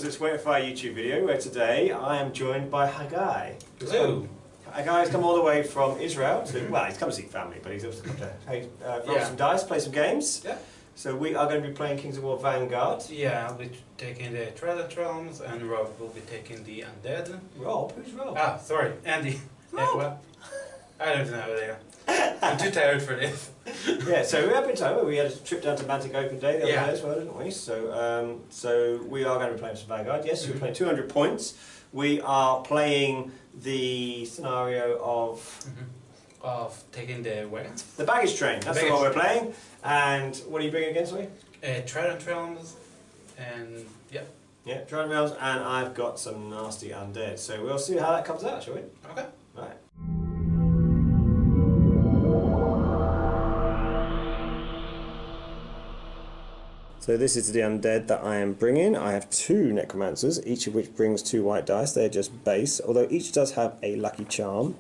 to this Wait Fire YouTube video where today I am joined by Haggai. Hello. Haggai has come all the way from Israel to, well, he's come to see family, but he's also come to roll some dice, play some games. Yeah. So we are going to be playing Kings of War Vanguard. Yeah, I'll be taking the Trident Realms and Rob will be taking the Undead. Rob? Who's Rob? Ah, sorry, Andy. Rob? Yeah, well, I don't know there. I'm too tired for this. Yeah, so we have been told we had a trip down to Mantic Open Day the other Yeah. day as well, didn't we? So we are going to be playing some Vanguard. Yes, we're playing 200 points. We are playing the scenario Of taking the wagons. the baggage train. That's the one we're playing. And what are you bringing against me? Trident Realms and yeah. Yeah, Trident Realms, and I've got some nasty undead. So we'll see how that comes out, shall we? Okay. Right. So this is the undead that I am bringing. I have 2 necromancers, each of which brings 2 white dice. They're just base, although each does have a lucky charm.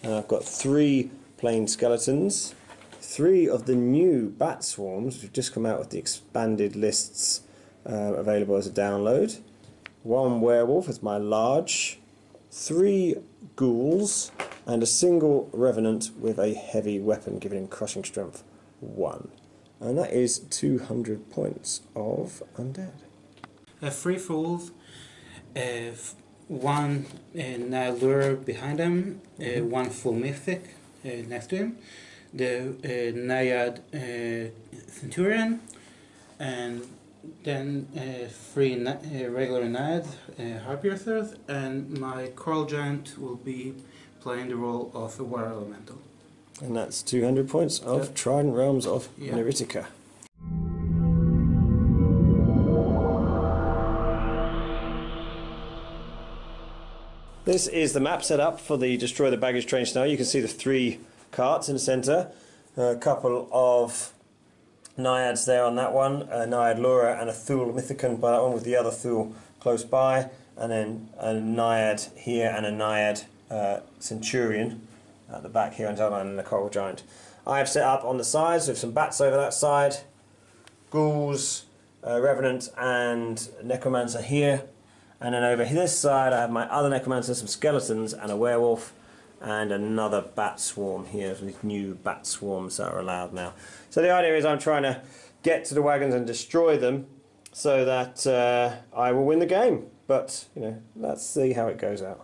And I've got 3 plain skeletons, 3 of the new bat swarms, which have just come out with the expanded lists available as a download, 1 werewolf as my large, 3 ghouls, and a single revenant with a heavy weapon giving him crushing strength 1. And that is 200 points of undead. 3 fools, 1 Nylure behind him, 1 full mythic next to him, the Naiad Centurion, and then 3 regular Naiads, Harpiercers, and my Coral Giant will be playing the role of a Water Elemental. And that's 200 points of Trident Realms of Yeah. Neritica. This is the map set up for the Destroy the Baggage Train scenario. You can see the 3 carts in the centre, a couple of Naiads there on that one, a Naiad Laura and a Thule Mythicon by that one with the other Thule close by, and then a Naiad here and a Naiad Centurion at the back here and the Coral Giant. I have set up on the sides with some bats over that side, ghouls, Revenant and Necromancer here, and then over this side I have my other Necromancer, some skeletons and a werewolf, and another bat swarm here with new bat swarms that are allowed now. So the idea is I'm trying to get to the wagons and destroy them so that I will win the game, but you know, let's see how it goes out.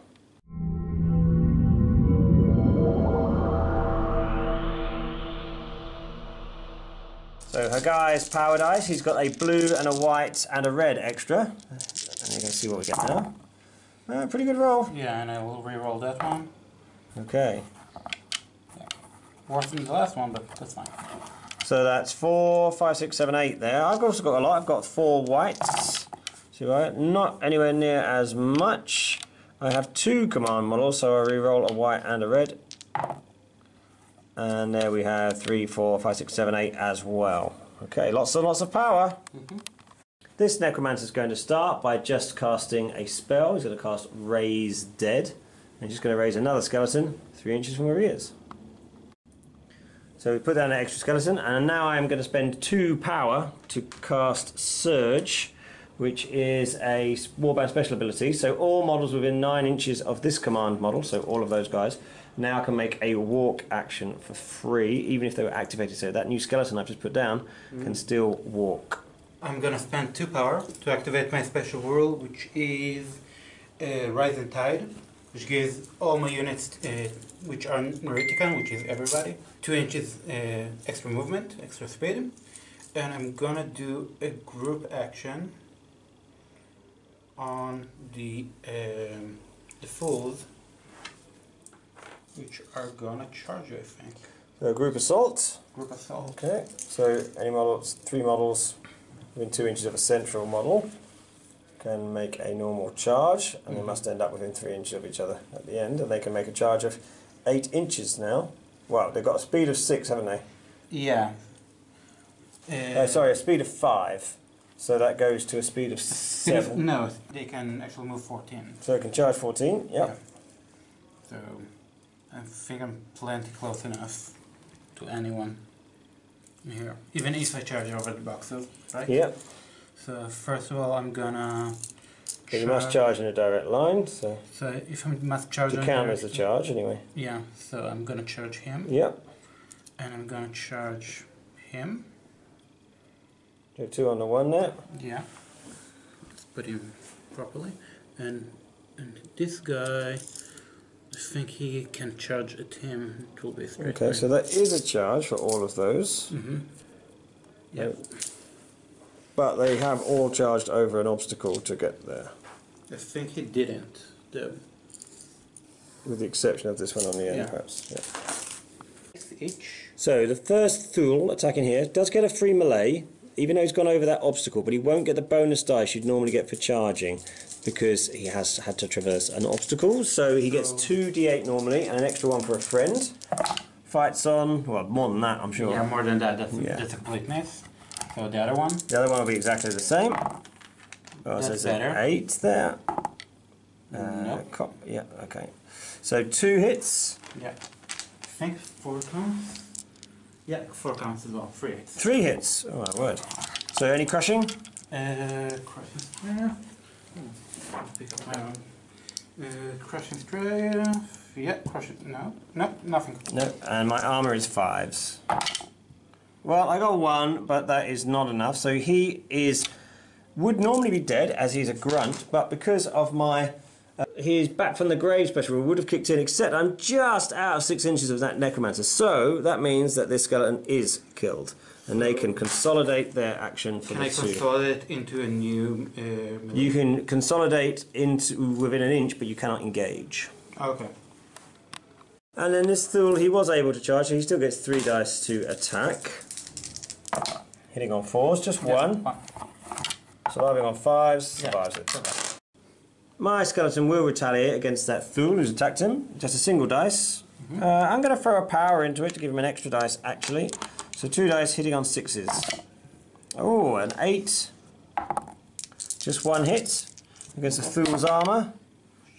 So Haggai's power dice, he's got a blue and a white and a red extra. And you're going to see what we get now. Pretty good roll. Yeah, and I will re-roll that one. Okay. Yeah. Worse than the last one, but that's fine. So that's 4, 5, 6, 7, 8 there. I've also got a lot. I've got 4 whites. So not anywhere near as much. I have 2 command models, so I re-roll a white and a red. And there we have 3, 4, 5, 6, 7, 8 as well. Okay, lots and lots of power. This Necromancer is going to start by just casting a spell. He's going to cast Raise Dead. And he's just going to raise another skeleton 3 inches from where he is. So we put down an extra skeleton, and now I'm going to spend 2 power to cast Surge, which is a Warband special ability. So all models within 9 inches of this command model, so all of those guys, now can make a walk action for free, even if they were activated. So that new skeleton I've just put down can still walk. I'm gonna spend 2 power to activate my special rule, which is Rising Tide, which gives all my units, which are Neritica, which is everybody, 2 inches extra movement, extra speed. And I'm gonna do a group action on the fools, which are gonna charge you, I think. So group assault. Group assault. Okay, so any models, 3 models within 2 inches of a central model can make a normal charge, and they must end up within 3 inches of each other at the end, and they can make a charge of 8 inches now. Well, they've got a speed of 6, haven't they? Yeah. Sorry, a speed of 5. So that goes to a speed of 7. No, they can actually move 14. So it can charge 14, yep. Yeah. So I think I'm plenty close enough to anyone here. Even if I charge over the boxes, right? Yep. So first of all, I'm gonna But you must charge in a direct line, so if I must charge to count as a charge anyway. Yeah, so I'm gonna charge him. Yep. And I'm gonna charge him. Do 2 on the 1 there. Yeah. Let's put him properly. And this guy, I think he can charge at him. It will be straight. Okay, so that is a charge for all of those. Yep. But they have all charged over an obstacle to get there. I think he didn't. With the exception of this one on the end, Yeah. perhaps. Yeah. Each. So the first Thule attacking here does get a free melee, even though he's gone over that obstacle, but he won't get the bonus dice you'd normally get for charging, because he has had to traverse an obstacle. So he gets 2d8 normally, and an extra one for a friend. Fights on, well, more than that, I'm sure. Yeah, more than that. That's a complete miss. So the other one. The other one will be exactly the same. Oh, so That's it's an better. 8 there. Nope. Yeah, okay. So 2 hits. Yeah. I think 4 counts. Yeah, 4 counts as well. 3 hits. 3 hits. Oh my word. So any crushing? Crushing Strength. Pick up my own. Crushing Strength. Yeah, crushing. No, nothing. No, and my armor is 5s. Well, I got 1, but that is not enough. So he would normally be dead, as he's a grunt, but because of my his back from the grave special rule would have kicked in, except I'm just out of 6 inches of that necromancer. So that means that this skeleton is killed, and they can consolidate their action for Can the I 2. consolidate into a new? You can consolidate into within an inch, but you cannot engage. Okay. And then this Thule, he was able to charge, so he still gets 3 dice to attack. Hitting on 4s, just 1. Surviving on 5s, survives it. My skeleton will retaliate against that Thule who's attacked him. Just a single dice. I'm going to throw a power into it to give him an extra dice, actually. So 2 dice hitting on 6s. Oh, an 8. Just 1 hit against the Thule's armour.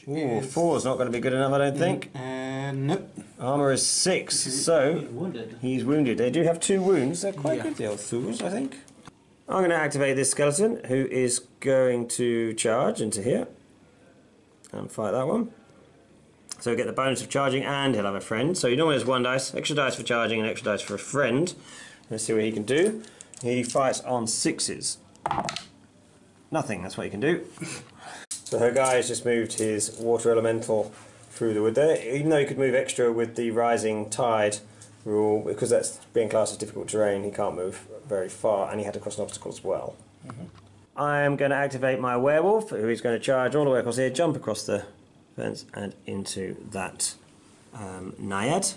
Ooh, 4's not going to be good enough, I don't think. Nope. Armour is 6, so Wounded. he's wounded. They do have 2 wounds. They're quite good, the old Thules, I think. I'm going to activate this skeleton, who is going to charge into here. And fight that one. So we get the bonus of charging, and he'll have a friend. So he normally has 1 dice, extra dice for charging, and extra dice for a friend. Let's see what he can do. He fights on 6s. Nothing, that's what he can do. So Haggai has just moved his water elemental through the wood there. Even though he could move extra with the rising tide rule, because that's being classed as difficult terrain, he can't move very far, and he had to cross an obstacle as well. I am going to activate my werewolf, who is going to charge all the way across here, jump across the fence and into that naiad.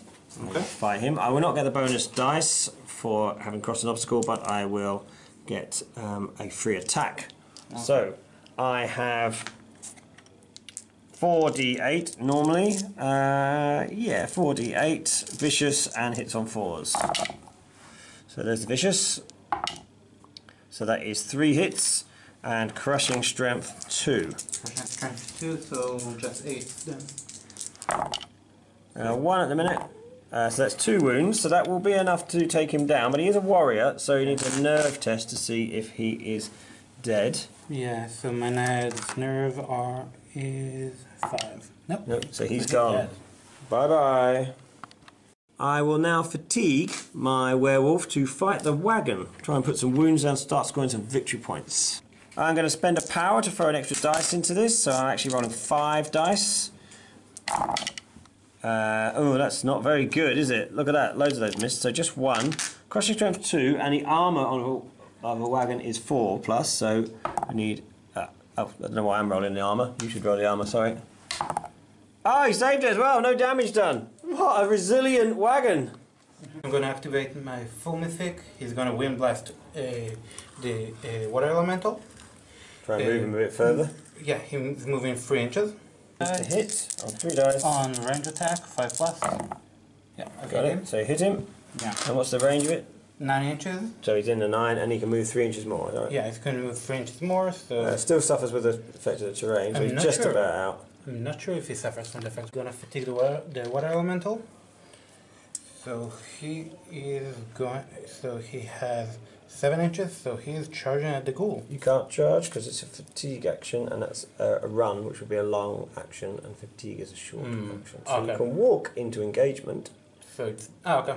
Okay. Fight him. I will not get the bonus dice for having crossed an obstacle, but I will get a free attack. Okay. So I have 4d8 normally. 4d8, vicious, and hits on 4s. So there's the vicious. So that is 3 hits, and crushing strength 2. Crushing strength 2, so just 8 then. 1 at the minute. So that's 2 wounds, so that will be enough to take him down. But he is a warrior, so he needs a nerve test to see if he is dead. Yeah, so my nerve is 5. Nope, so he's gone. Bye-bye. I will now fatigue my werewolf to fight the wagon. Try and put some wounds down, start scoring some victory points. I'm going to spend a power to throw an extra dice into this, so I'm actually rolling 5 dice. Oh, that's not very good, is it? Look at that, loads of those missed, so just 1. Crushing strength 2, and the armour on a wagon is 4 plus, so I need... I don't know why I'm rolling the armour. You should roll the armour, sorry. Oh, he saved it as well, no damage done. What a resilient wagon. I'm going to activate my full mythic. He's going to wind blast the water elemental. Try and move him a bit further. Yeah, he's moving 3 inches. Hit on 3 dice. On range attack, 5 plus. Yeah, okay. Got it. So hit him. Yeah. And what's the range of it? 9 inches. So he's in the 9 and he can move 3 inches more, right? Yeah, he's going to move 3 inches more, so... Still suffers with the effect of the terrain, so he's just about out. I'm not sure if he suffers from the effect. I'm going to fatigue the water elemental. So he is going... So he has 7 inches, so he's charging at the ghoul. You can't charge because it's a fatigue action, and that's a run, which would be a long action, and fatigue is a short action. So you can walk into engagement. So it's okay.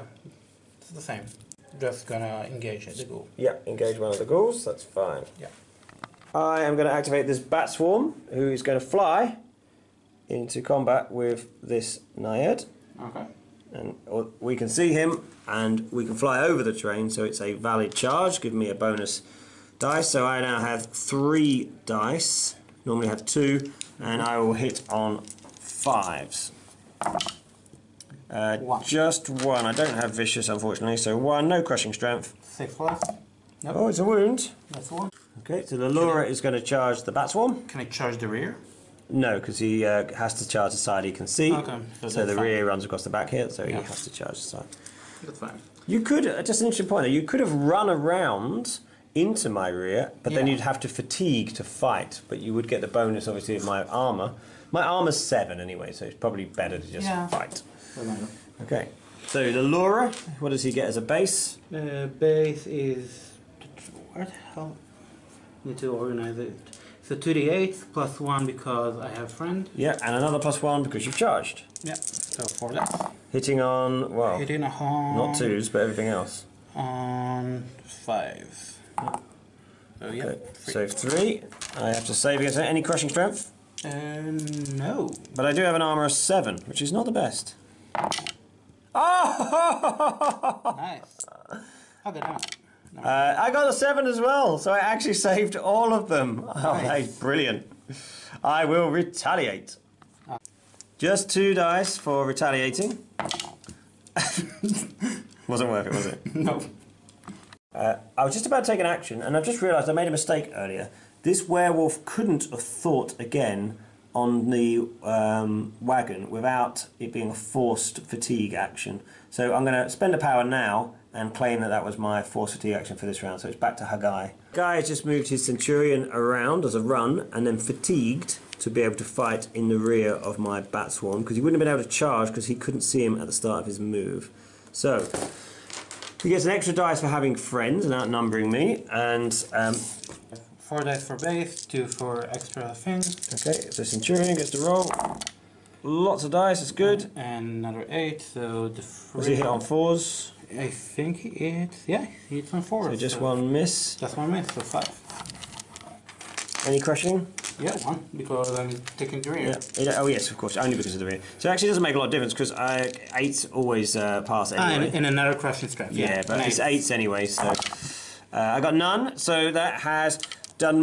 It's the same. Just gonna engage at the ghoul. Yeah, engage one of the ghouls. That's fine. Yeah. I am going to activate this bat swarm, who is going to fly into combat with this Naiad. Okay. And we can see him, and we can fly over the terrain, so it's a valid charge. Give me a bonus dice. So I now have 3 dice. Normally have 2, and I will hit on 5s. Just 1. I don't have vicious, unfortunately. So 1. No crushing strength. 6 plus. Nope. Oh, it's a wound. That's 1. Okay, so the Lura is going to charge the bat swarm. Can I charge the rear? No, because he has to charge the side he can see. Okay. So the rear runs across the back here, so he has to charge the side. That's fine. You could, just an interesting point there, you could have run around into my rear, but then you'd have to fatigue to fight, but you would get the bonus, obviously, of my armour. My armour's 7 anyway, so it's probably better to just fight. Okay, so the Lura, what does he get as a base? Base is... Where the hell? Need to organize it. So 2d8 plus 1 because I have friend. Yeah, and another plus 1 because you've charged. Yeah, so 4 that. Hitting on, well, Hitting on... not 2s, but everything else. On 5. So yeah. Okay. So 3. I have to save against any crushing strength. No. But I do have an armour of 7, which is not the best. Oh! Nice. Okay, damn it. No. I got a 7 as well, so I actually saved all of them. Nice. Oh, that's brilliant. I will retaliate. Just 2 dice for retaliating. Wasn't worth it, was it? No. I was just about to take an action, and I've just realised I made a mistake earlier. This werewolf couldn't have thought again on the wagon without it being a forced fatigue action. So I'm going to spend a power now and claim that that was my forced fatigue action for this round. So it's back to Haggai. Haggai has just moved his Centurion around as a run and then fatigued to be able to fight in the rear of my bat swarm, because he wouldn't have been able to charge because he couldn't see him at the start of his move. So he gets an extra dice for having friends and outnumbering me, and 4 dice for base, 2 for extra things. okay, so Centurion gets to roll. Lots of dice, it's good. And another 8, so the Was he hit on 4s? I think he hits, yeah, he hits on 4. So just 1 miss. Just 1 miss, so 5. Any crushing? Yeah, 1, because I'm taking the rear. Yeah. Oh yes, of course, only because of the rear. So it actually doesn't make a lot of difference, because 8s always pass anyway. In another crushing strength. Yeah, but it's 8s anyway, so... I got none, so that has done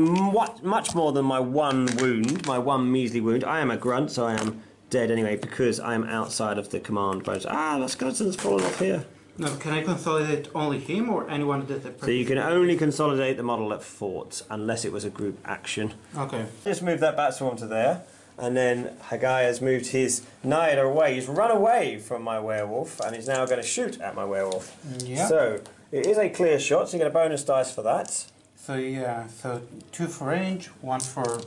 much more than my 1 wound, my 1 measly wound. I am a grunt, so I am dead anyway, because I am outside of the command bonus. Ah, that skeleton's fallen off here. No, can I consolidate only him or anyone that did So you can only consolidate the model at fort, unless it was a group action. Okay. Just move that bat swarm to there, and then Haggai has moved his Naiad away. He's run away from my werewolf, and he's now going to shoot at my werewolf. Yeah. So it is a clear shot, so you get a bonus dice for that. So yeah, so 2 for range, 1 for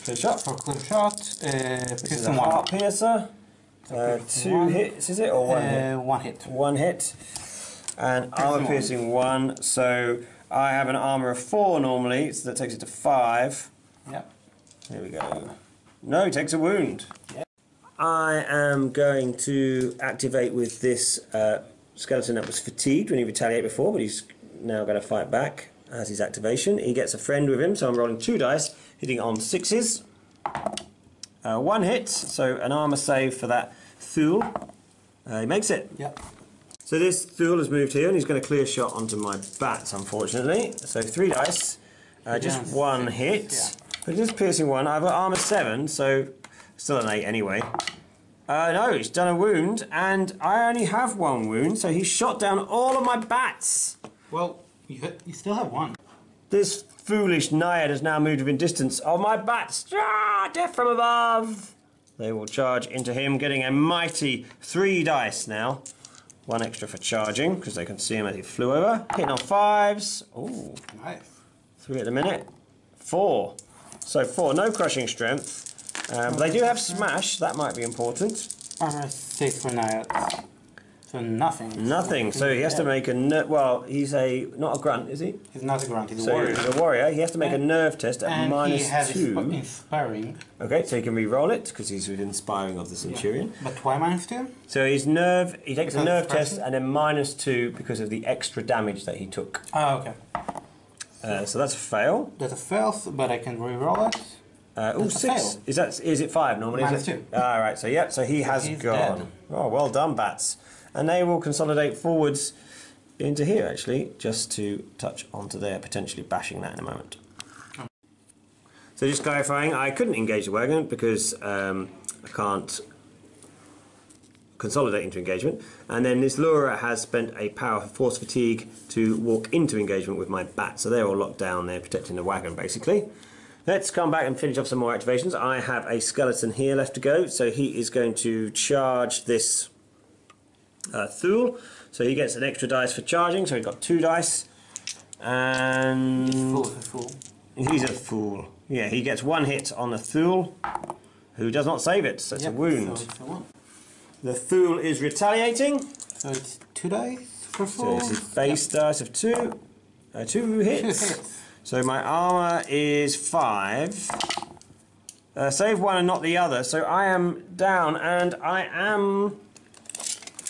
Clear shot. clear shot. This is a heart piercer. 2 hits, is it, or 1 hit? 1 hit. 1 hit. And armor piercing 1. So I have an armor of 4 normally, so that takes it to 5. Yep. There we go. No, he takes a wound. Yep. I am going to activate with this skeleton that was fatigued when he retaliated before, but he's now going to fight back as his activation. He gets a friend with him, so I'm rolling 2 dice, hitting on 6s. 1 hit, so an armor save for that Thule. He makes it. Yep. So this Thule has moved here, and he's going to clear shot onto my bats, unfortunately. So 3 dice, just 1 hit. Yeah. But it is piercing 1. I've got armor 7, so still an 8 anyway. No, he's done a wound, and I only have 1 wound, so he's shot down all of my bats. Well, you still have 1. This foolish Naiad has now moved within distance of my bats. Ah, death from above! They will charge into him, getting a mighty 3 dice now. 1 extra for charging, because they can see him as he flew over. Hitting on 5s. Ooh. Nice. 3 at the minute. 4. So 4, no crushing strength. But they do have smash, that might be important. Armor 6 for Naiad. So nothing. Nothing. So he has to make a well. He's not a grunt, is he? He's not a grunt. He's a So warrior. he's a warrior. He has to make a nerve test at And he has -2. inspiring. Okay, so he can re-roll it because he's within inspiring of the Centurion. Yeah. But why -2? So his nerve. He takes a Because nerve of test pressure? and then -2 because of the extra damage that he took. Oh, okay. So that's a fail. That's a fail, but I can re-roll it. Oh, That's a 6. fail. Is it 5 normally? Is it? -2. Ah, right. So yep. So he has he's gone. dead. Oh, well done, bats. And they will consolidate forwards into here actually, just to touch onto there, potentially bashing that in a moment. So just clarifying, I couldn't engage the wagon because I can't consolidate into engagement. And then this Lura has spent a power for force fatigue to walk into engagement with my bat. So they're all locked down there, protecting the wagon basically. Let's come back and finish off some more activations. I have a skeleton here left to go. So he is going to charge this Thule. So he gets an extra dice for charging. So he's got 2 dice. And he's a fool. Yeah, he gets 1 hit on the Thule, who does not save it. So it's a wound. So it's a 1. The Thule is retaliating. So it's 2 dice for So fool. it's his base dice of 2. 2 hits. 2 hits. So my armor is 5. Save 1 and not the other. So I am down, and I am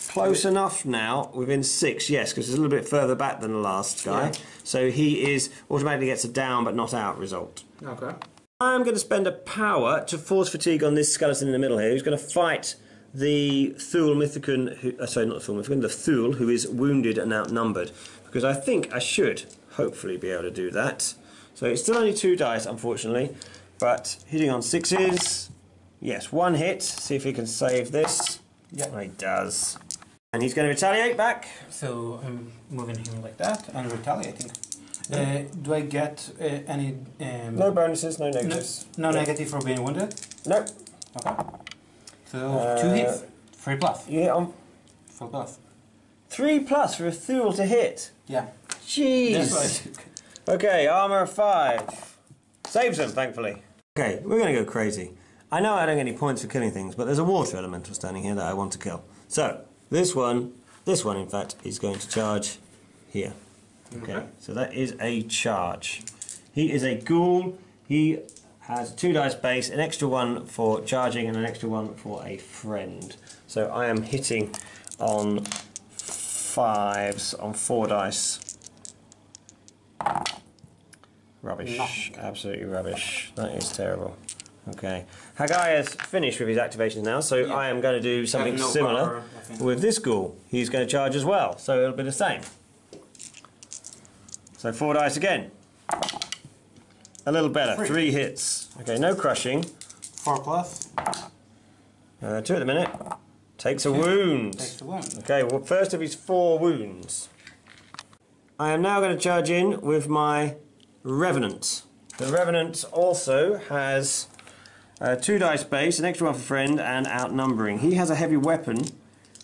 close enough now, within 6. Yes, because it's a little bit further back than the last guy. Yeah. So he is automatically gets a down but not out result. Okay. I'm going to spend a power to force fatigue on this skeleton in the middle here, who's going to fight the Thule Mythicon, sorry, not the Thule Mythicon, the Thule, who is wounded and outnumbered. Because I think I should hopefully be able to do that. So it's still only 2 dice, unfortunately, but hitting on 6s. Yes, 1 hit. See if he can save this. Yeah. He does. And he's going to retaliate back. So I'm moving him like that and retaliating. Do I get any... No bonuses, no negatives. No negative for being wounded? Nope. Okay. So 2 hits. 3 plus. You hit on 4 plus. 3 plus for a Thule to hit. Yeah. Jeez. That's what I took. Okay, armor of 5. Saves him, thankfully. Okay, we're going to go crazy. I know I don't get any points for killing things, but there's a water elemental standing here that I want to kill. So, this one in fact, is going to charge here. Okay, so that is a charge. He is a ghoul. He has 2 dice base, an extra 1 for charging, and an extra 1 for a friend. So I am hitting on 5s on 4 dice. Rubbish. Nothing. Absolutely rubbish. That is terrible. Okay. Haggai has finished with his activations now, so I am going to do something similar with this ghoul. He's going to charge as well, so it'll be the same. So 4 dice again. A little better. 3 hits. Okay, no crushing. 4 plus. 2 at the minute. Takes a wound. Takes a wound. Okay, well, first of his 4 wounds. I am now going to charge in with my Revenant. The Revenant also has 2 dice base, an extra 1 for friend, and outnumbering. He has a heavy weapon.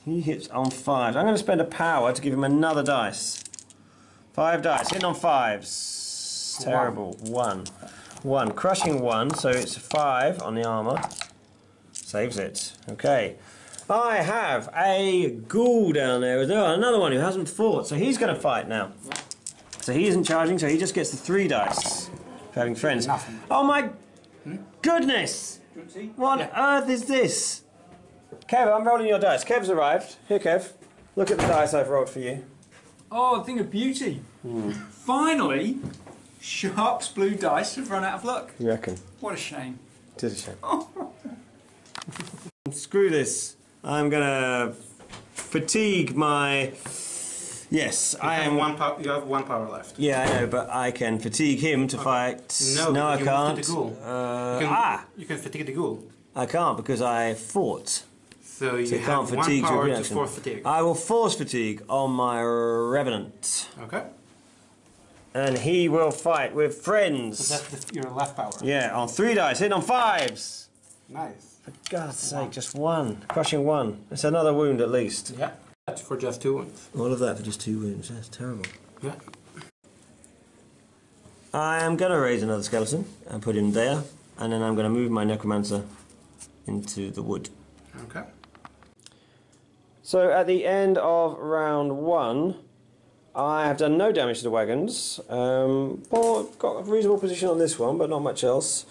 He hits on 5. I'm going to spend a power to give him another dice. 5 dice, hitting on 5s. Terrible. 1. 1. Crushing 1, so it's 5 on the armour. Saves it. Okay. I have a ghoul down there as well, another one who hasn't fought, so he's going to fight now. So he isn't charging, so he just gets the 3 dice for having friends. Nothing. Oh my goodness! What on earth is this? Kev, I'm rolling your dice. Kev's arrived. Here, Kev. Look at the dice I've rolled for you. Oh, a thing of beauty. Finally, Sharp's blue dice have run out of luck. You reckon? What a shame. It is a shame. Screw this. I'm gonna fatigue my... Yes, I am... You have 1 power left. Yeah, I know, but I can fatigue him to fight... No, I you can't. The ghoul. You can fatigue the ghoul. I can't because I fought. So you So have 1 fatigue power to reaction. force fatigue. I will force fatigue on my Revenant. Okay. And he will fight with friends. So that's your left power. Yeah, on 3 dice, hitting on 5s. Nice. For God's sake, just 1. Crushing 1. It's another wound at least. Yeah. That's for just 2 wounds. All of that for just 2 wounds. That's terrible. Yeah. I am going to raise another skeleton and put him there. And then I'm going to move my Necromancer into the wood. Okay. So at the end of round 1, I have done no damage to the wagons. Got a reasonable position on this one, but not much else.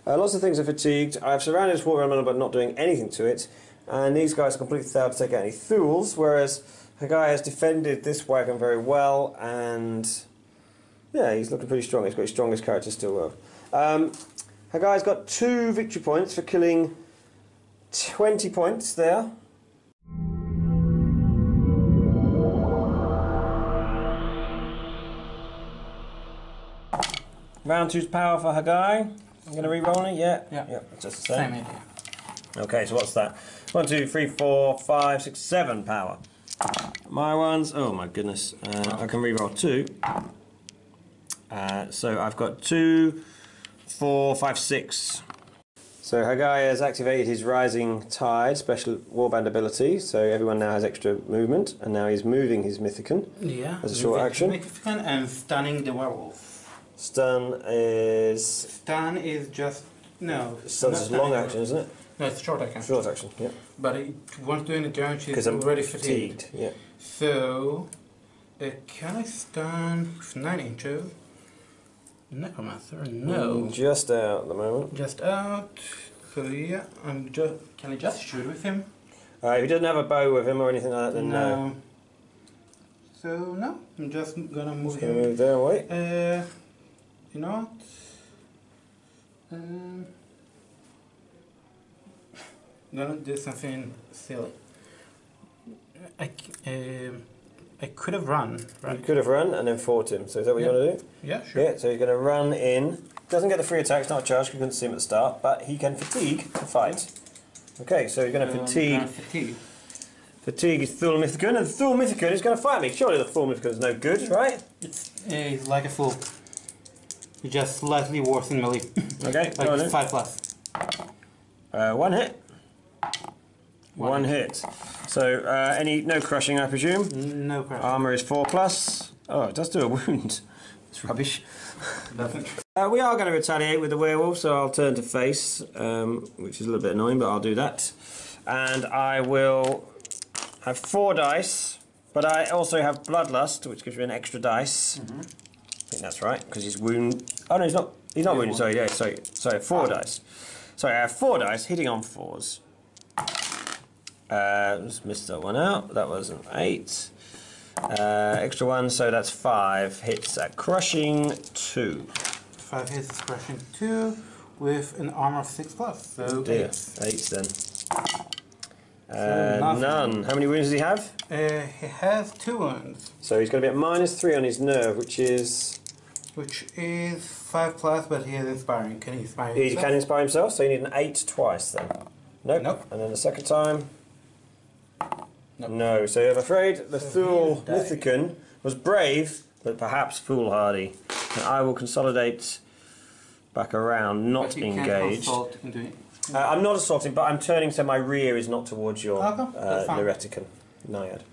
Lots of things are fatigued. I've surrounded this war runner, but not doing anything to it. And these guys are completely failed to take out any Thools, whereas Haggai has defended this wagon very well, and yeah, he's looking pretty strong. He's got his strongest character still. Haggai's got 2 victory points for killing 20 points there. Round 2's power for Haggai. I'm going to re-roll it, yeah? Yeah. Just the same. Same idea. Okay, so what's that? 1, 2, 3, 4, 5, 6, 7 power. My ones, oh my goodness. I can re-roll 2. So I've got 2, 4, 5, 6. So Haggai has activated his Rising Tide special warband ability, so everyone now has extra movement, and now he's moving his Mythicon as a short action. Mythicon and stunning the werewolf. Stun is... Stun is just... No. Stun's is long action, isn't it? No, it's short action. Short action, yeah. But it won't do any damage, it's Because I'm already fatigued. Yeah. So, can I stun with 9 inches? Necromancer? No. Just out at the moment. Just out. So yeah, can I just shoot with him? If he doesn't have a bow with him or anything like that, then no. So no, I'm just gonna move Just him. gonna move there, wait. You know what? I'm gonna do something silly. I could have run, right? You could have run and then fought him. So is that what you want to do? Yeah, sure. Yeah, so you're going to run in. Doesn't get the free attack, it's not a charge, you couldn't see him at the start, but he can fatigue to fight. Okay, so you're going to fatigue. Fatigue is Thule Mythicon, and the Thule Mythicon is going to fight me. Surely the Thule Mythicon is no good, right? It's like a fool. It's just slightly worse than melee. Okay, like go on 5+. 1 hit. One hit. So, no crushing, I presume? No crushing. Armour is 4+. Oh, it does do a wound. It's rubbish. We are going to retaliate with the werewolf, so I'll turn to face, which is a little bit annoying, but I'll do that. And I will have 4 dice, but I also have Bloodlust, which gives me an extra dice. I think that's right, because he's wounded. Oh no, he's not. He's not wounded. Sorry, yeah, sorry. 4 dice. Sorry, I have 4 dice hitting on 4s. Just missed that one out. That was an 8. Extra 1, so that's 5 hits at crushing 2. 5 hits at crushing 2 with an armor of 6+. So oh dear, 8 then. None. How many wounds does he have? He has 2 wounds. So he's going to be at -3 on his nerve, which is 5+, but he is inspiring. Can he inspire he himself? can inspire himself, so you need an 8 twice then. Nope. And then the second time. Nope. No, so I'm afraid the Thule Mythicon was brave, but perhaps foolhardy. And I will consolidate back around, not engaged. I'm not assaulting, but I'm turning so my rear is not towards your Neritica Naiad.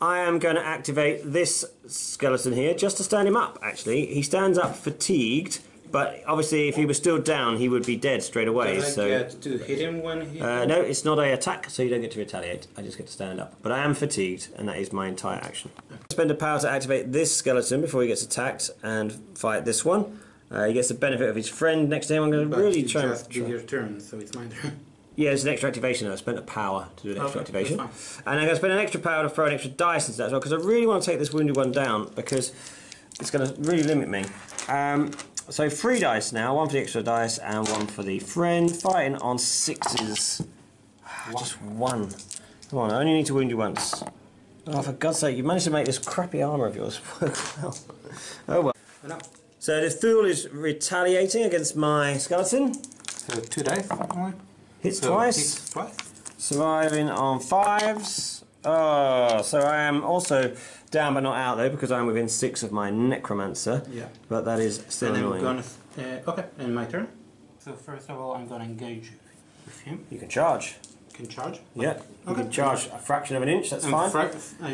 I am going to activate this skeleton here just to stand him up, actually. He stands up fatigued, but obviously if he was still down, he would be dead straight away. Do I get to hit him when he... No, it's not an attack, so you don't get to retaliate. I just get to stand up. But I am fatigued, and that is my entire action. Spend a power to activate this skeleton before he gets attacked and fight this one. He gets the benefit of his friend next to him. I'm going to really try and... just did your turn, so it's my turn. Yeah, it's an extra activation. I spent a power to do an extra activation. And I'm going to spend an extra power to throw an extra dice into that as well, because I really want to take this wounded one down, because it's going to really limit me. So 3 dice now, 1 for the extra dice and 1 for the friend. Fighting on 6s. Just 1. Come on, I only need to wound you once. Oh, for God's sake, you managed to make this crappy armour of yours work well. Oh well. So the Thule is retaliating against my skeleton. So 2 dice. Hits twice. Surviving on 5s. Oh, so I am also down but not out though, because I'm within 6 of my Necromancer. Yeah. But that is still annoying. Okay, and my turn. So first of all, I'm gonna engage with him. You can charge. Can charge? Yeah, you can charge a fraction of an inch, that's fine.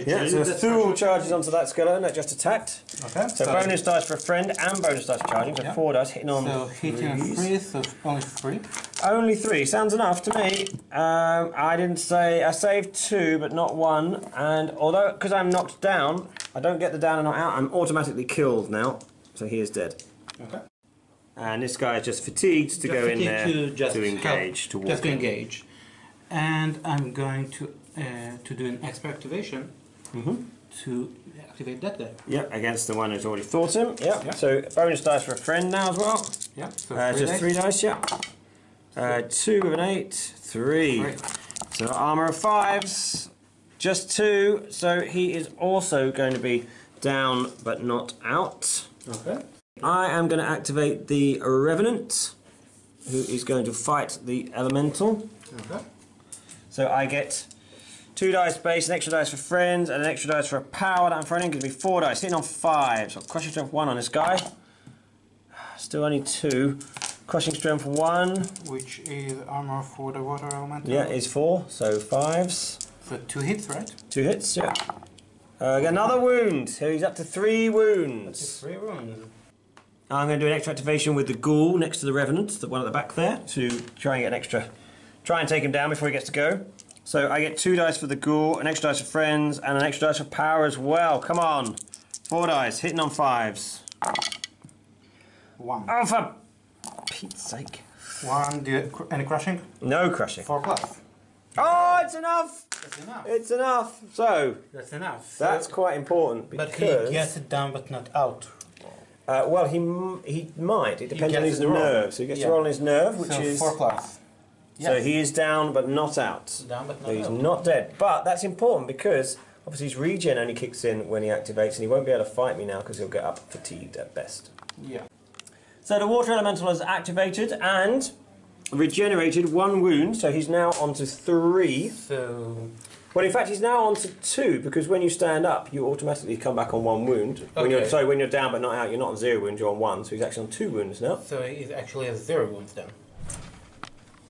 Yeah, so the that's Thule charges onto that skeleton that just attacked. Okay. So bonus dice for a friend and bonus dice for charging, so 4 dice hitting on So hitting on 3, so only 3. Only 3, sounds enough to me. I didn't say, I saved 2 but not 1, and although, because I'm knocked down, I don't get the down and not out, I'm automatically killed now, so he is dead. Okay. And this guy is just fatigued to go in there to engage, to walk just to in. engage. And I'm going to do an expert activation to activate that guy. Yep, against the one who's already fought him. Yep. So bonus dice for a friend now as well. Yeah. So just 3 dice. Yeah. 2 with an 8, 3. So armor of 5s, just 2. So he is also going to be down but not out. Okay. I am going to activate the Revenant, who is going to fight the Elemental. Okay. So I get 2 dice base, an extra dice for friends, and an extra dice for a power that I'm throwing in. Gives me 4 dice, hitting on 5. So crushing strength 1 on this guy. Still only 2. Crushing strength 1. Which is armor for the water element. Yeah, is 4. So 5s. So 2 hits, right? 2 hits, yeah. Another wound. So he's up to 3 wounds. 3 wounds. I'm going to do an extra activation with the Ghoul next to the Revenant, the one at the back there, to try and get an extra. Try and take him down before he gets to go. So I get 2 dice for the Ghoul, an extra dice for friends, and an extra dice for power as well. Come on. 4 dice, hitting on 5s. 1. Oh, for Pete's sake. 1, do you, any crushing? No crushing. 4 plus. Oh, it's enough! That's enough. It's enough. So, That's enough. that's quite important because... But he gets it down but not out. well, he might. It depends on gets his to roll. nerve. So he gets to roll on his nerve, which so is... 4 plus. So he is down but not out. Down but not So he's out. not dead. But that's important because obviously his regen only kicks in when he activates and he won't be able to fight me now because he'll get up fatigued at best. Yeah. So the water elemental has activated and regenerated 1 wound. So he's now on to 3. So... Well, in fact, he's now on to 2 because when you stand up, you automatically come back on 1 wound. Okay. When you're down but not out, you're not on 0 wounds, you're on 1. So he's actually on 2 wounds now. So he's actually has 0 wounds then.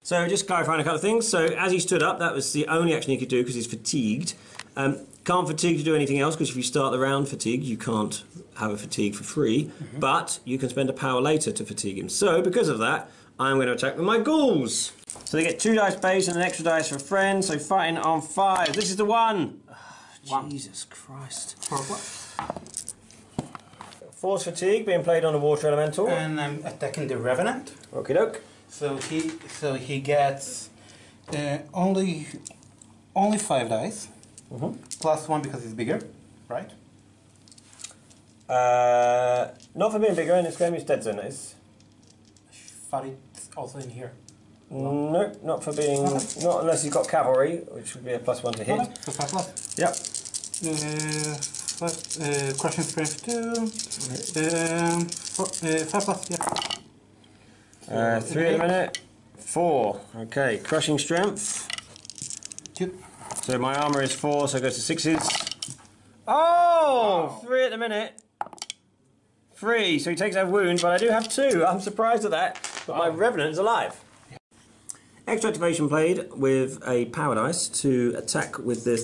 So just clarifying a couple of things. So as he stood up, that was the only action he could do because he's fatigued. Can't fatigue to do anything else because if you start the round fatigued, you can't have a fatigue for free. But you can spend a power later to fatigue him. So because of that, I'm going to attack with my ghouls. So they get 2 dice base and an extra dice for a friend. So fighting on 5. This is the 1. Oh, Jesus Christ. 4 plus. Force fatigue being played on the water elemental. And I'm attacking the Revenant. Okie doke. So he gets only 5 dice. Plus 1 because he's bigger, right? Not for being bigger in this game, it's dead zone. Is. But it's also in here. No, not for being. Not unless you've got cavalry, which would be a +1 to hit. Okay, so 5 plus. Yep. Crushing strength 2. 5 plus, yeah. 3 at a minute. 4. Okay, crushing strength. 2. So my armour is 4, so it goes to 6s. Oh! Wow. 3 at the minute. 3, so he takes a wound, but I do have 2. I'm surprised at that, but my Revenant is alive. Extra activation played with a power dice to attack with the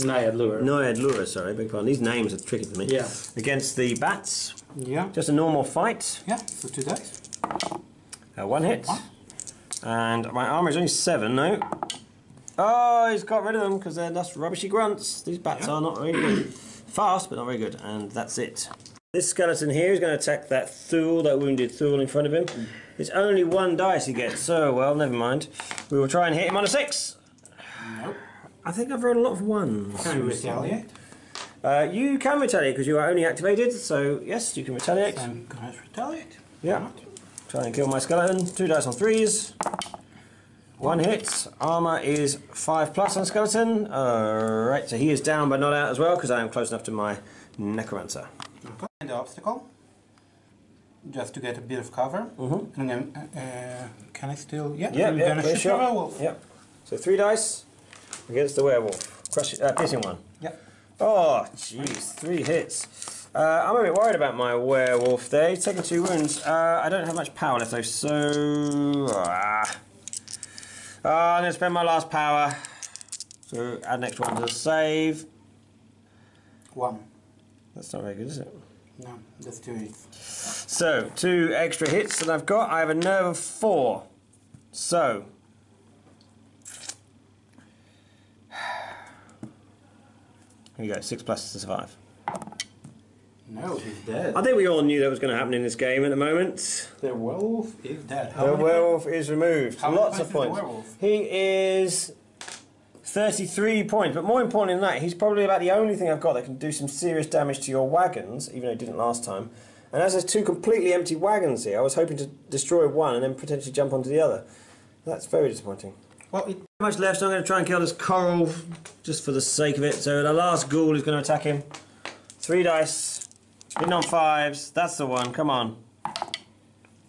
Naiad Lure. Naiad Lure, sorry, beg pardon. These names are tricky for me. Yeah. Against the bats. Yeah. Just a normal fight. Yeah, so 2 dice. 1 hit. And my armour is only 7, no. Oh, he's got rid of them because they're just rubbishy grunts. These bats are not very good. Fast, but not very good. And that's it. This skeleton here is going to attack that Thule, that wounded Thule in front of him. It's only 1 dice he gets, so well, never mind. We will try and hit him on a 6. Nope. I think I've rolled a lot of 1s. Can you retaliate? You can retaliate because you are only activated, so yes, you can retaliate. I'm going to retaliate. Yeah. Try and kill my skeleton. 2 dice on 3s. 1 hit. Armour is 5 plus on skeleton. Alright, so he is down but not out as well because I am close enough to my necromancer. Okay. And the obstacle, just to get a bit of cover. And then, can I still? Yeah. Yeah, I'm gonna shoot sure. the werewolf. Yep. So 3 dice against the werewolf. Piercing 1. Yeah. Oh, jeez, 3 hits. I'm a bit worried about my werewolf there. He's taken 2 wounds. I don't have much power left though, so... I'm going to spend my last power. So add an extra one to the save. 1. That's not very good, is it? No, that's 2 hits. So 2 extra hits that I've got. I have a nerve of 4. So here you go. 6 plus to survive. No, he's dead. I think we all knew that was going to happen in this game at the moment. The werewolf is dead. The werewolf is removed. Lots of points. He is 33 points, but more importantly than that, he's probably about the only thing I've got that can do some serious damage to your wagons, even though it didn't last time. And as there's 2 completely empty wagons here, I was hoping to destroy one and then potentially jump onto the other. That's very disappointing. Well, Not much left, so I'm going to try and kill this coral just for the sake of it. So the last ghoul is going to attack him. 3 dice. Hitting on 5s. That's the one. Come on.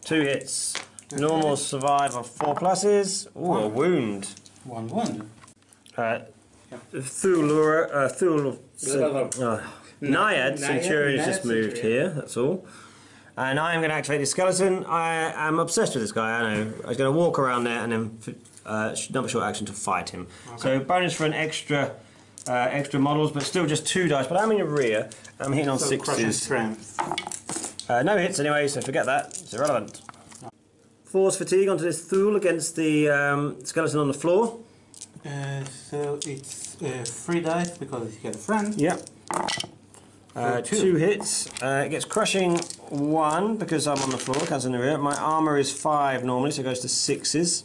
2 hits. Normal survive of 4 pluses. Ooh, a wound. 1 wound. Naiad Centurion has just moved here, that's all. And I am going to activate the skeleton. I am obsessed with this guy, I know. I was going to walk around there and then another short action to fight him. Okay. So bonus for an extra models, but still just 2 dice. But I'm in your rear. I'm hitting on 6s. No hits anyway, so forget that. It's irrelevant. Force fatigue onto this Thule against the skeleton on the floor. So it's 3 dice because he has a friend. Yep. 2 hits. It gets crushing 1 because I'm on the floor, counts in the rear. My armour is 5 normally, so it goes to 6s.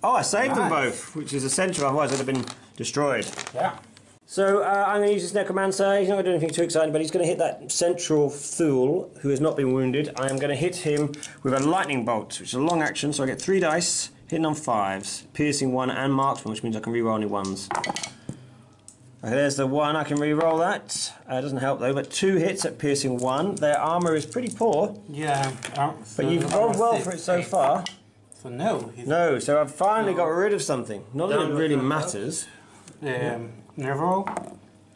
Oh, I saved them both, which is essential, otherwise they'd have been destroyed. Yeah. So I'm going to use this Necromancer. He's not going to do anything too exciting, but he's going to hit that central Thule, who has not been wounded. I am going to hit him with a lightning bolt, which is a long action, so I get 3 dice, hitting on 5s, piercing 1 and marksman, which means I can reroll only 1s. Okay, there's the 1, I can re-roll that. Doesn't help though, but 2 hits at piercing 1. Their armour is pretty poor. Yeah. But you've rolled well for it so far. So no. No, so I've finally got rid of something. Not that it really matters. Nervo.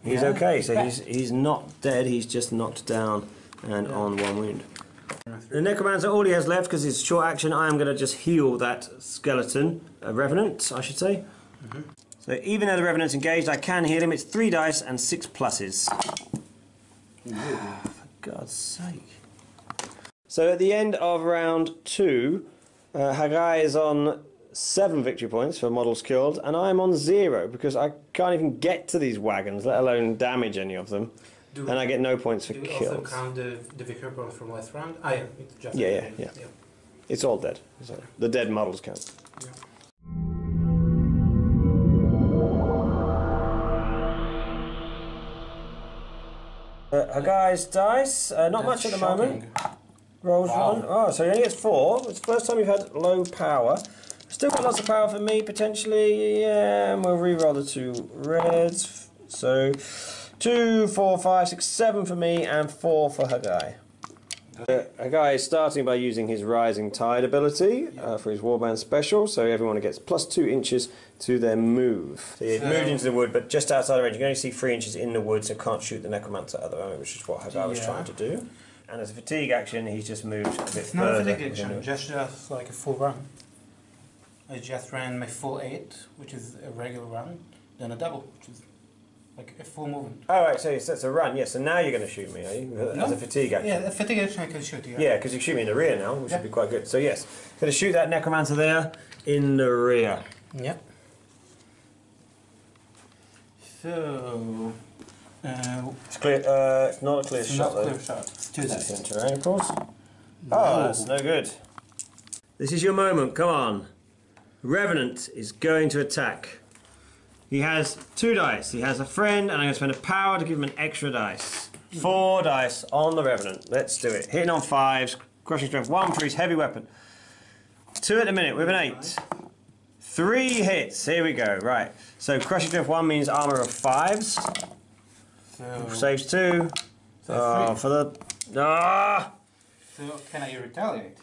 He's okay, so he's not dead, he's just knocked down and on 1 wound. The Necromancer, all he has left, because it's short action, I am going to just heal that skeleton. Revenant, I should say. So even though the Revenant's engaged, I can heal him. It's 3 dice and 6 pluses. For God's sake. So at the end of round 2, Haggai is on 7 victory points for models killed, and I'm on 0 because I can't even get to these wagons, let alone damage any of them. And I get no points for kills. Do you also count the victory points from last round? Ah, yeah. It's just yeah. It's all dead. So the dead models count. Yeah. Haggai's dice, not much at the moment. Rolls 1. Oh, so he only gets 4. It's the first time you've had low power. Still got lots of power for me, potentially. Yeah, and we'll re-roll the 2 reds. So 2, 4, 5, 6, 7 for me, and 4 for Haggai. Haggai is starting by using his Rising Tide ability for his Warband special, so everyone gets plus 2 inches to their move. So he's moved into the wood, but just outside the range. You can only see 3 inches in the wood, so can't shoot the Necromancer at the moment, which is what Haggai was trying to do. And as a fatigue action, he's just moved a bit further. It's not a fatigue action, just like a full run. I just ran my full 8, which is a regular run, then a double, which is like a full movement. Oh, right, so it's a run, yes. So now you're going to shoot me, are you? As a fatigue action? Yeah, a fatigue action I can shoot you. Yeah, because you shoot me in the rear now, which would be quite good. So yes, going to shoot that Necromancer there in the rear. Yep. So... it's clear. It's not a clear shot, though. It's not a clear shot. It's 2 dice. Terrain, of course. Oh, that's no good. This is your moment. Come on. Revenant is going to attack. He has 2 dice. He has a friend, and I'm going to spend a power to give him an extra dice. 4 dice on the Revenant. Let's do it. Hitting on 5s. Crushing strength 1 for his heavy weapon. 2 at the minute with an 8. 3 hits. Here we go. Right. So crushing strength 1 means armor of 5s. So Saves 2. Oh, for the... Ah! So can I retaliate?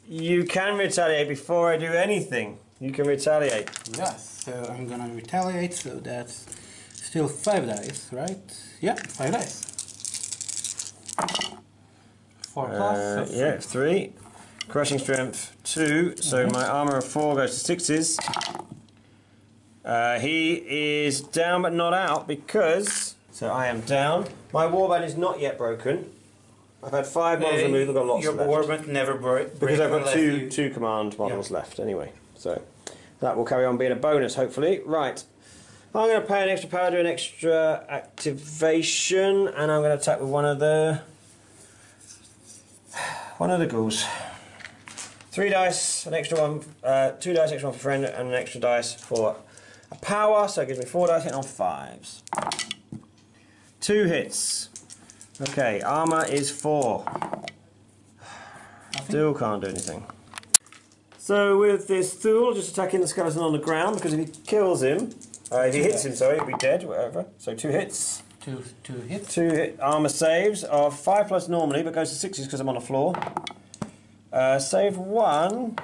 You can retaliate before I do anything. You can retaliate. Yes, so I'm gonna retaliate, so that's still 5 dice, right? Yeah, 5 dice. 4 plus. So yeah, 3. Crushing strength 2, so my armour of 4 goes to 6s. He is down but not out because... So I am down. My warband is not yet broken. I've had 5 models removed, I've got lots left. Your warband never breaks. Because I've got two command models left anyway. So that will carry on being a bonus, hopefully. Right. I'm going to pay an extra power, do an extra activation, and I'm going to attack with one of the ghouls. 3 dice, an extra one, 2 dice, extra one for friend, and an extra dice for a power, so it gives me 4 dice hitting on 5s. 2 hits. Okay, armour is 4. Still can't do anything. So with this Thule, just attacking the skeleton on the ground, because if he kills him, if he hits him, sorry, he'll be dead, whatever. So 2 hits. 2 hits. 2 hit armour saves of 5 plus normally, but goes to 6s because I'm on the floor. Save 1.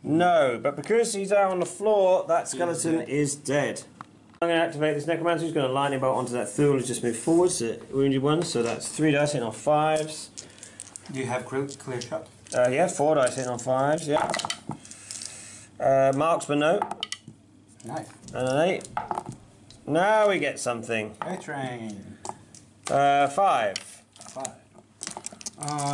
No, but because he's out on the floor, that skeleton is dead. I'm going to activate this Necromancer, who's going to lightning bolt onto that Thule who's just moved forwards, wounded one, so that's 3 dice hitting on 5s. Do you have clear shot? Yeah, 4 dice hitting on 5s, yeah. Marksman, no. Nice. And an 8. Now we get something. A-train. 5. 5.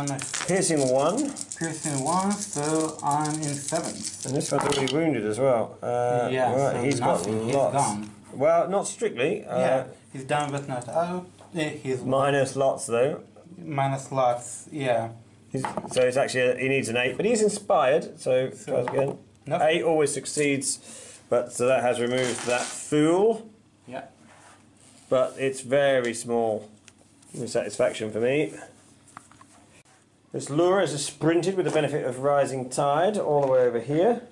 Nice. Piercing 1. Piercing 1, so I'm in 7s. And this one's already wounded as well. Yeah, right, so he's got lots. He's gone. Well, not strictly. Yeah, he's down but not out. He's minus lots though. minus lots, yeah. So it's actually, he needs an 8, but he's inspired, so tries again. No. 8 always succeeds, but so that has removed that Fool. Yeah. But it's very small satisfaction for me. This Lure is sprinted with the benefit of Rising Tide all the way over here.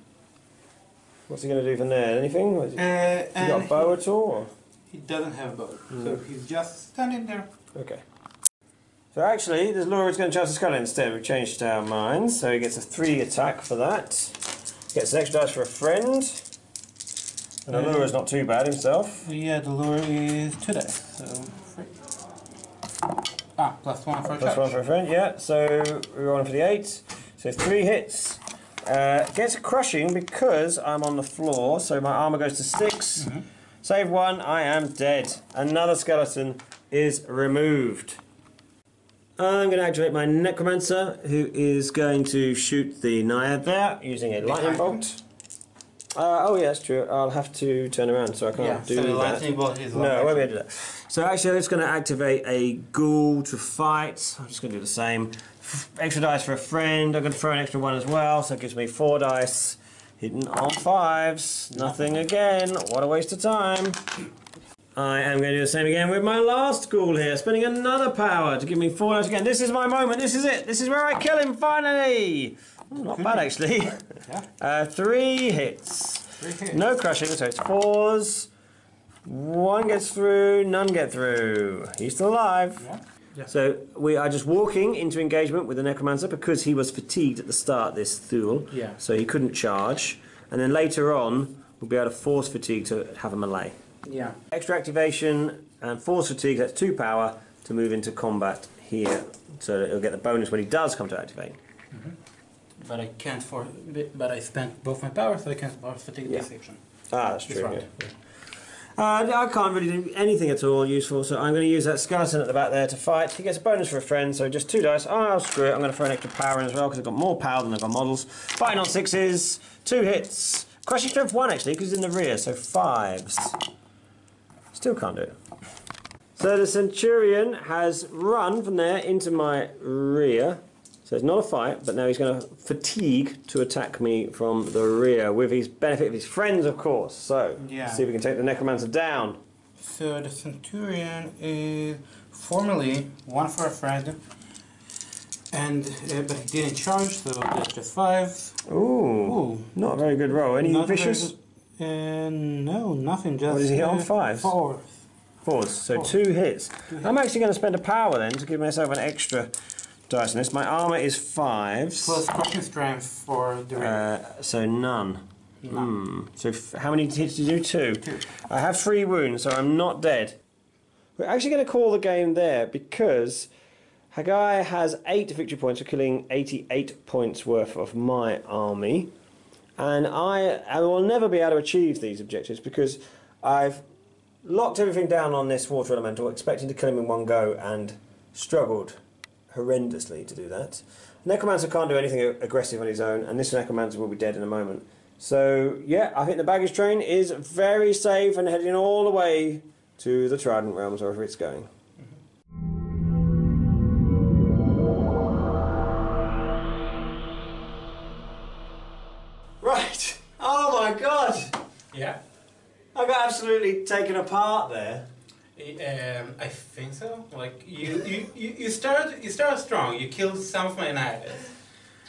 What's he going to do from there? Anything? Has he got a bow at all? Or? He doesn't have a bow, so he's just standing there. Okay. So actually, this Lure is going to charge the skeleton instead. We've changed our minds, so he gets a 3 attack for that. Gets an extra dice for a friend. And the Lure is not too bad himself. Yeah, the Lure is 2 dice, so 3. Plus 1 for a Plus charge. 1 for a friend, yeah. So we're rolling for the 8. So 3 hits. Gets a crushing because I'm on the floor, so my armour goes to 6. Save 1, I am dead. Another skeleton is removed. I'm going to activate my Necromancer, who is going to shoot the Naiad there using a lightning bolt. Oh yeah, that's true. I'll have to turn around, so I can't do so the that. lightning bolt is No, I won't be able to do that. So actually, I'm just going to activate a Ghoul to fight. I'm just going to do the same. Extra dice for a friend. I'm going to throw an extra 1 as well, so it gives me 4 dice. Hitting on 5s. Nothing again. What a waste of time. I am going to do the same again with my last Ghoul here, spending another power to give me 4 dice again. This is my moment. This is it. This is where I kill him finally. Oh, not bad actually. 3 hits. 3 hits. No crushing, so it's 4s. 1 gets through, none get through. He's still alive. Yeah. So we are just walking into engagement with the Necromancer because he was fatigued at the start, this Thule. Yeah. So he couldn't charge. And then later on, we'll be able to force fatigue to have a melee. Yeah. Extra activation and force fatigue, that's 2 power to move into combat here. So that he'll get the bonus when he does come to activate. But I can't but I spent both my powers, so I can't force fatigue this section. That's true. Right. Yeah. I can't really do anything at all useful, so I'm going to use that skeleton at the back there to fight. He gets a bonus for a friend, so just 2 dice. Oh, screw it. I'm going to throw an extra power in as well because I've got more power than I've got models. Fighting on 6s, 2 hits. Crushing strength 1 actually because he's in the rear, so 5s. Still can't do it. So the Centurion has run from there into my rear. So it's not a fight, but now he's going to fatigue to attack me from the rear with his benefit of his friends, of course. So, let's see if we can take the Necromancer down. So the Centurion is formally 1 for a friend, and but he didn't charge, so that's just 5. Ooh, not a very good roll. Any vicious? No, nothing. Just What is he hit on 5s? 4. 4s, so 2 hits. I'm actually going to spend a power then to give myself an extra dice on this. My armour is 5s. Plus crushing strength for the rear. So none. So how many hits did you do? 2. 2. I have 3 wounds, so I'm not dead. We're actually going to call the game there because Haggai has 8 victory points for killing 88 points worth of my army. And I will never be able to achieve these objectives because I've locked everything down on this water elemental, expecting to kill him in one go, and struggled horrendously to do that. Necromancer can't do anything aggressive on his own, and this Necromancer will be dead in a moment. So, yeah, I think the baggage train is very safe and heading all the way to the Trident Realms, wherever it's going. Right. Oh my god. Yeah. I got absolutely taken apart there. I think so. Like you started strong. You killed some of my Naiads.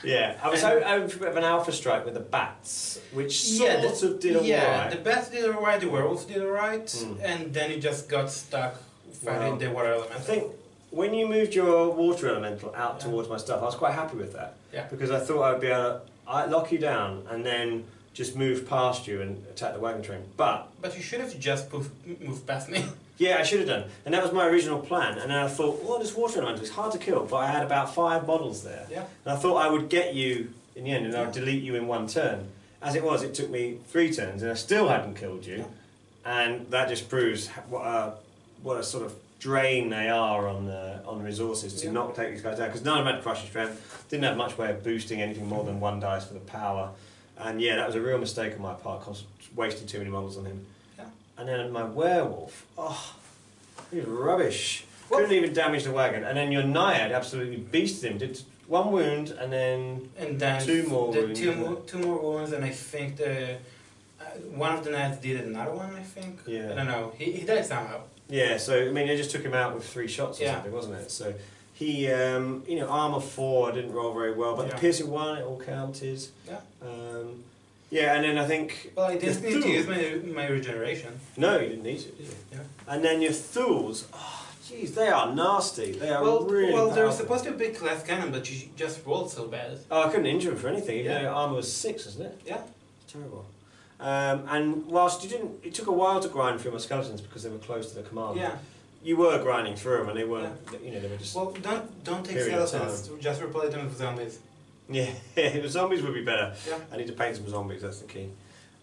Yeah, I was hoping for a bit of an alpha strike with the bats, which sort of did alright. Yeah, the bats did alright, the werewolves did alright, and then you just got stuck fighting the water element. I think when you moved your water elemental out towards my stuff, I was quite happy with that. Yeah. Because I thought I'd be able to lock you down and then just move past you and attack the wagon train. But you should have just moved past me. yeah, I should have done. And that was my original plan. And then I thought, well, this water elemental is hard to kill, but I had about 5 models there. Yeah. And I thought I would get you in the end and I would delete you in 1 turn. As it was, it took me 3 turns and I still hadn't killed you. Yeah. And that just proves what a sort of drain they are on resources to not take these guys down. Because none of them had crushing strength, didn't have much way of boosting anything more than 1 dice for the power. And yeah, that was a real mistake on my part, wasting too many models on him. Yeah. And then my werewolf, he was rubbish. Couldn't even damage the wagon. And then your Naiad absolutely beasted him. Did 1 wound and then 2 more wounds. Two more wounds, and I think one of the Naiads did another one. I think. Yeah. I don't know. He died somehow. Yeah. So I mean, they just took him out with 3 shots or something, wasn't it? So he, armor 4 didn't roll very well, but the piercing 1 it all counted. Yeah. Yeah, and then I think... Well, I didn't need to use my regeneration. No, you didn't need to, did you? Yeah. And then your Thools, jeez, they are nasty. They are really Well, they were powerful. supposed to be big class cannon, but you just rolled so bad. Oh, I couldn't injure him for anything. Even though your armor was 6, wasn't it? Yeah. It's terrible. And whilst you didn't... It took a while to grind through my skeletons because they were close to the command. Yeah. You were grinding through them and they weren't... They were just... Well, don't take skeletons. Just replace them with zombies. Yeah, the zombies would be better. Yeah. I need to paint some zombies, that's the key.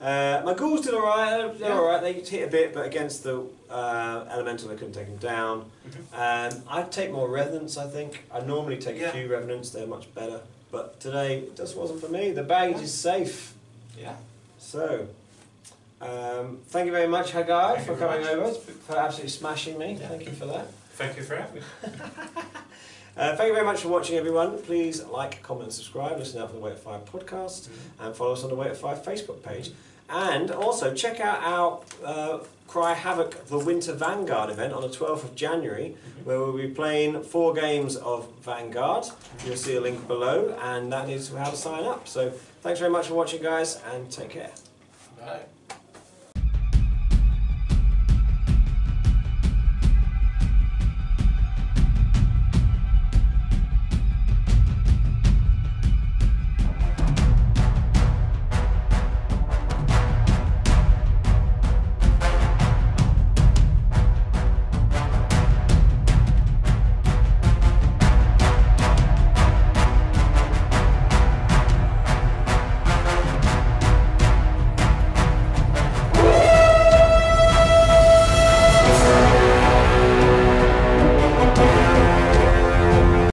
My ghouls did alright, they're alright, they hit a bit, but against the elemental they couldn't take them down. I'd take more revenants, I think. I normally take a few revenants, they're much better. But today, it just wasn't for me. The baggage is safe. Yeah. So, thank you very much, Haggai, for coming over, for absolutely smashing me. Yeah. Thank you for that. Thank you for having me. Thank you very much for watching, everyone. Please like, comment and subscribe. Listen out for the Weight of 5 podcast and follow us on the Weight of 5 Facebook page. And also check out our Cry Havoc the Winter Vanguard event on the 12th of January where we'll be playing 4 games of Vanguard. You'll see a link below and that is how to sign up. So thanks very much for watching, guys, and take care. Bye.